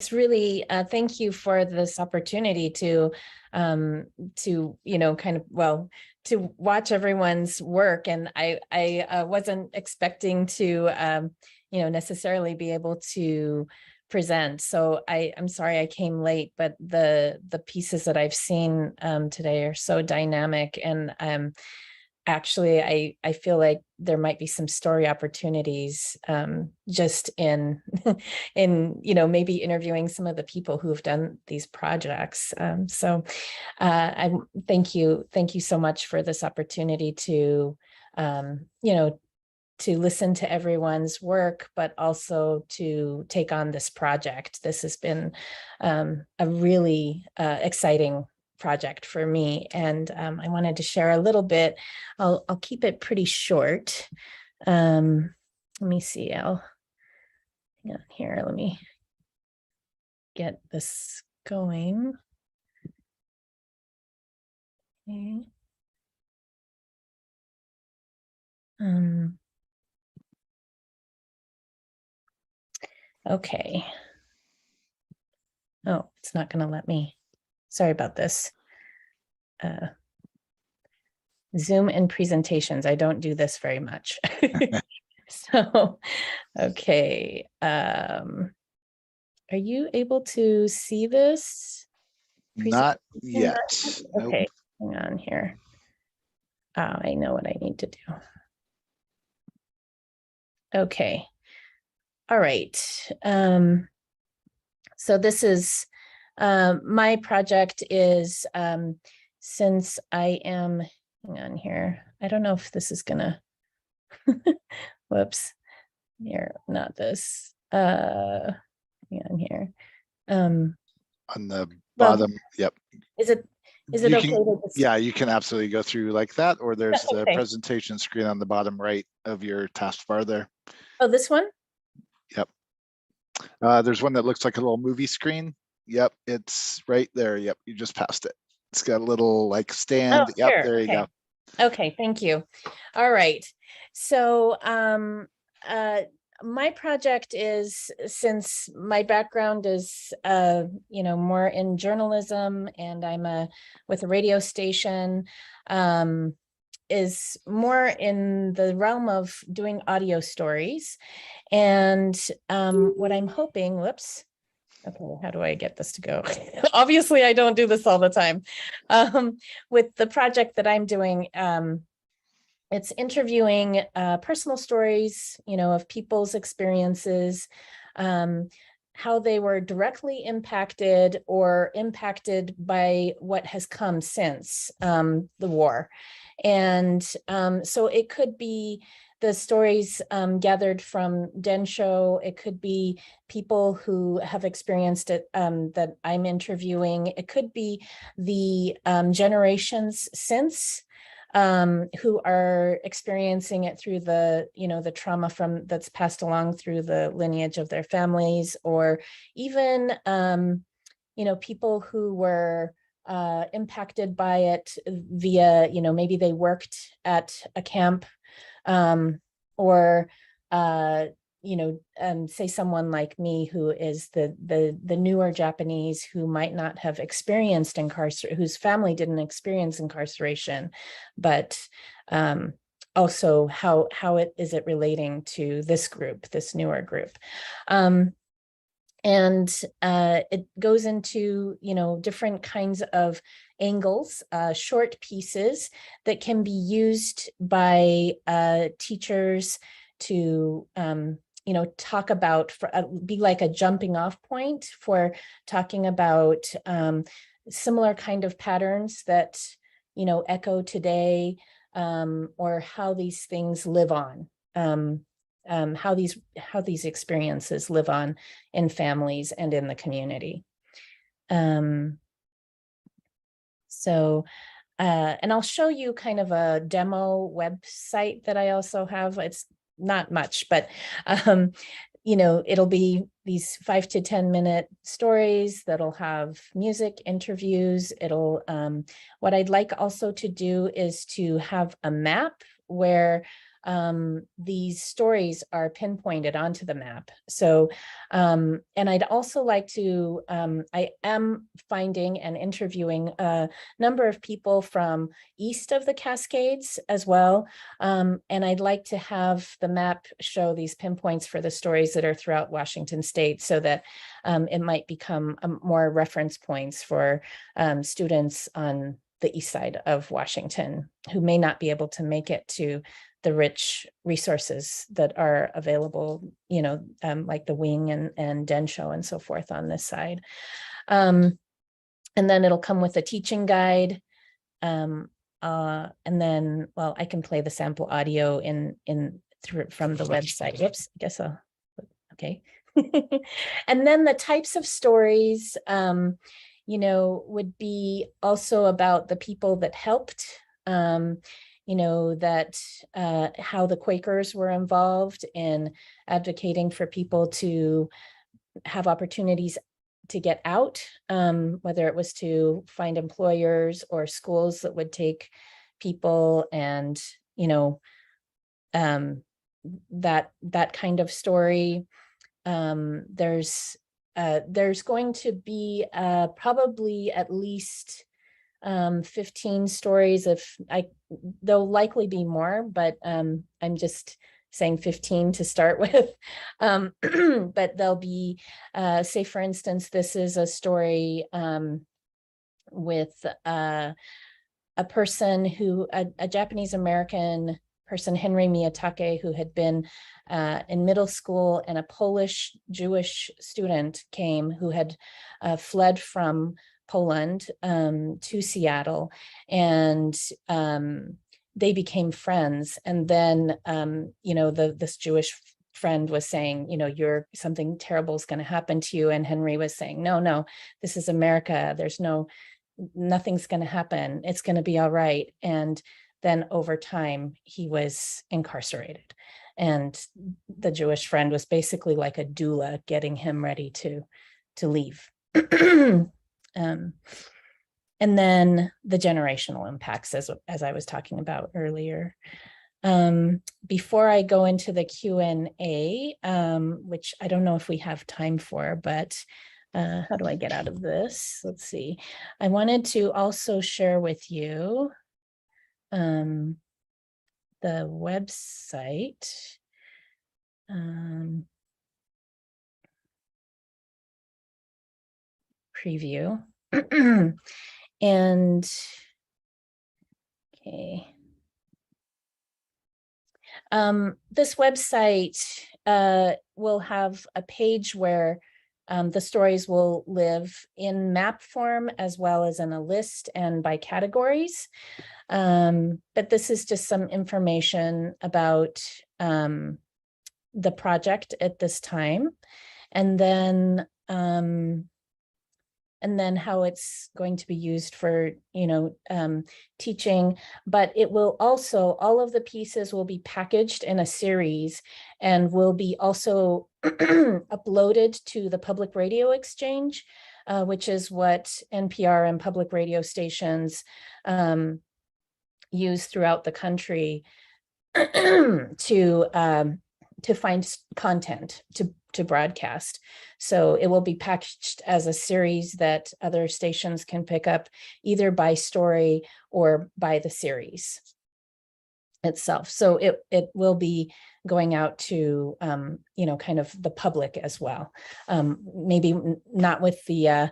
It's really, thank you for this opportunity to kind of, well, to watch everyone's work. And I wasn't expecting to, necessarily be able to present. So I'm sorry I came late, but the pieces that I've seen today are so dynamic. And actually, I feel like there might be some story opportunities just in in maybe interviewing some of the people who have done these projects. I thank you so much for this opportunity to to listen to everyone's work, but also to take on this project. This has been a really exciting project for me, and I wanted to share a little bit. I'll keep it pretty short. Let me see. Hang on here. Let me get this going. Okay. Okay. Oh, it's not going to let me. Sorry about this. Zoom and presentations. I don't do this very much. So, okay. Are you able to see this? Not yet. Okay, Nope. hang on here. I know what I need to do. Okay. All right. So this is my project is since I am, hang on here. I don't know if this is gonna, whoops, here, not this. Hang on here. On the bottom, well, yep. Is it you okay? Yeah, you can absolutely go through like that, or there's the okay. presentation screen on the bottom right of your taskbar there. Oh, this one? Yep. There's one that looks like a little movie screen. Yep, it's right there. Yep, you just passed it. It's got a little like stand. Oh, yep, sure. there you go. Okay, thank you. All right. So my project is, since my background is more in journalism, and I'm with a radio station, is more in the realm of doing audio stories. And what I'm hoping, whoops, okay, how do I get this to go? Obviously, I don't do this all the time. With the project that I'm doing, it's interviewing personal stories, of people's experiences, how they were directly impacted or impacted by what has come since the war. And so it could be the stories gathered from Densho. It could be people who have experienced it that I'm interviewing. It could be the generations since who are experiencing it through the, the trauma that's passed along through the lineage of their families, or even, people who were impacted by it via, maybe they worked at a camp, or say someone like me who is the newer Japanese who might not have experienced incarceration, whose family didn't experience incarceration, but also how it relating to this group, this newer group. And it goes into, different kinds of angles, short pieces that can be used by teachers to, talk about, be like a jumping off point for talking about similar kind of patterns that, echo today, or how these things live on. How these experiences live on in families and in the community. And I'll show you kind of a demo website that I also have. It's not much, but it'll be these 5 to 10 minute stories that'll have music, interviews. It'll what I'd like also to do is to have a map where these stories are pinpointed onto the map. So, and I'd also like to, I am finding and interviewing a number of people from east of the Cascades as well. And I'd like to have the map show these pinpoints for the stories that are throughout Washington state, so that it might become more reference points for students on the east side of Washington who may not be able to make it to the rich resources that are available, you know, like the Wing and Densho and so forth on this side. And then it'll come with a teaching guide. And then, well, I can play the sample audio from the website. Whoops, I guess I'll, okay. And then the types of stories, you know, would be also about the people that helped, you know, that how the Quakers were involved in advocating for people to have opportunities to get out, whether it was to find employers or schools that would take people, and, you know, that kind of story. There's going to be probably at least 15 stories. There'll likely be more, but I'm just saying 15 to start with. But there'll be, say for instance, this is a story with a person who, a Japanese American person, Henry Miyatake, who had been in middle school, and a Polish Jewish student came who had fled from Poland to Seattle, and they became friends. And then, you know, this Jewish friend was saying, you know, something terrible is going to happen to you. And Henry was saying, no, this is America. Nothing's going to happen. It's going to be all right. And then over time, he was incarcerated. And the Jewish friend was basically like a doula, getting him ready to leave. And then the generational impacts, as I was talking about earlier. Before I go into the Q&A, which I don't know if we have time for, but how do I get out of this? Let's see. I wanted to also share with you the website. Preview. And okay. This website will have a page where the stories will live in map form as well as in a list and by categories. But this is just some information about the project at this time, and then how it's going to be used for, you know, teaching. But it will also, all of the pieces will be packaged in a series and will be also uploaded to the Public Radio Exchange, which is what NPR and public radio stations use throughout the country to find content to broadcast. So it will be packaged as a series that other stations can pick up either by story or by the series itself. So it will be going out to, you know, kind of the public as well. Maybe not with the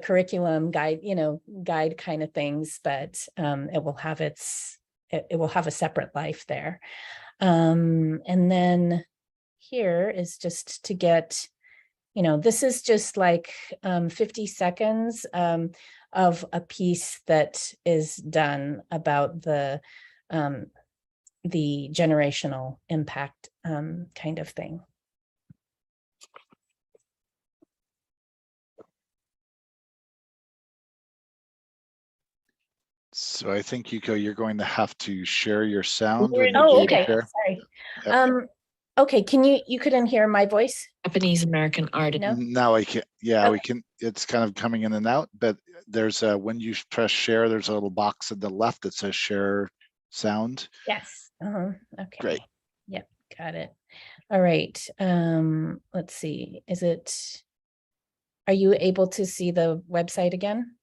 curriculum guide, you know, guide kind of things, but it will have a separate life there. And then here is just to get, you know, this is just like 50 seconds of a piece that is done about the generational impact kind of thing. So I think, Yuko, you're going to have to share your sound. Oh, okay. Sorry. Yep. Okay, you couldn't hear my voice? Japanese American art. No? Now I can. Yeah, okay. We can. It's kind of coming in and out, but there's when you press share, there's a little box at the left that says share sound. Yes. Okay. Great. Yep. Got it. All right. Let's see. Are you able to see the website again?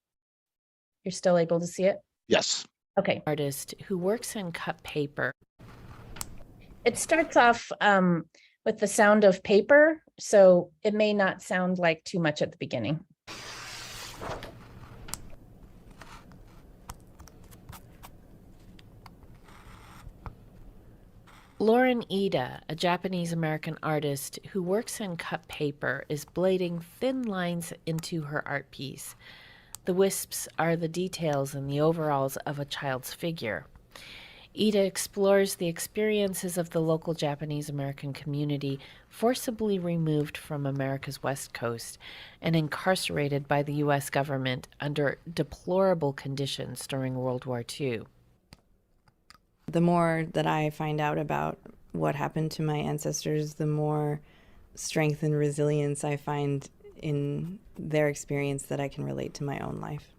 You're still able to see it? Yes. Okay. Artist who works in cut paper. It starts off with the sound of paper, so it may not sound like too much at the beginning. Lauren Ida, a Japanese-American artist who works in cut paper, is blading thin lines into her art piece. The wisps are the details and the overalls of a child's figure. Ida explores the experiences of the local Japanese-American community forcibly removed from America's West Coast and incarcerated by the U.S. government under deplorable conditions during World War II. The more that I find out about what happened to my ancestors, the more strength and resilience I find in their experience that I can relate to my own life.